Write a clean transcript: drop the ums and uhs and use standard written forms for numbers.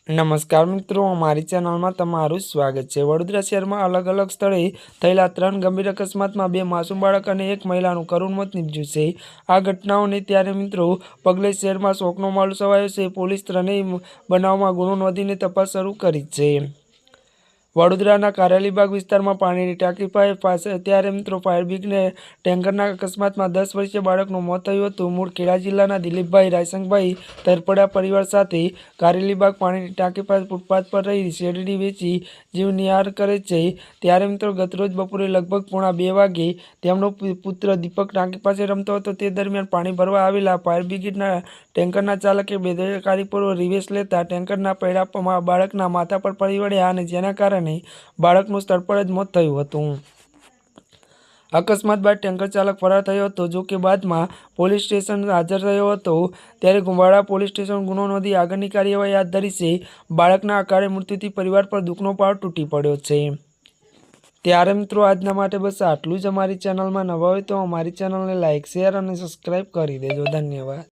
नमस्कार मित्रों, अमारी चेनल में तमारुं स्वागत है। वडोदरा शहर में अलग अलग स्थले थयेला 3 गंभीर अकस्मात में 2 मासूम बाळक और 1 महिलाનું करुण मोत निपज्યું છે। आ घटनाओने त्यारे मित्रों पगले शहर में शोकनो माहोल छवायो छे। पोलीस त्रणेय बनावमां गुनो नोंधीने तपास शरू करी छे। वडोदराना कारेलीबाग विस्तार में पानी की टाँकी पास त्यारे मित्रों फायर ब्रिगेडने टेंकरना अकस्मात में 10 वर्षीय बाळकનું મોત થયું હતું। मूळ ખેડા जिल्लाના દિલીપભાઈ રાયસંગભાઈ તરપડા परिवार સાથે कारेलीबाग पानी की टाँकी पास फूटपाथ पर रही શેરડી વેચી जीव निहार करे छे। त्यारे मित्रों गतरोज बपोरे लगभग 1:30 वागे તેમનો પુત્ર દીપક टाँकी पास रमतो હતો। તે दरमियान पानी भरवा आवेला फायर ब्रिगेडना टेंकरना चालके बेदरकारीपूर्वक रिवर्स लेता टेंकरना પૈડા बाळकना माथा पर पड़ी वळ्या અને જેના કારણે બાળકનું સ્થળ પર જ મોત થયું હતું। અકસ્માત બાદ ટેન્કર ચાલક ફરાર થયો હતો। જો કે બાદમાં પોલીસ સ્ટેશન હાજર થયો હતો। ત્યારે ગુંબાળા પોલીસ સ્ટેશન ગુનો નોંધી આગળની કાર્યવાહી હાથ ધરી છે। બાળકના અકાળે મૃત્યુથી પરિવાર પર દુઃખનો પહાડ તૂટી પડ્યો છે। ત્યારે મિત્રો આજના માટે બસ આટલું જ। અમારી ચેનલમાં નવા હોય તો અમારી ચેનલને લાઇક, શેર અને સબસ્ક્રાઇબ કરી દેજો। ધન્યવાદ।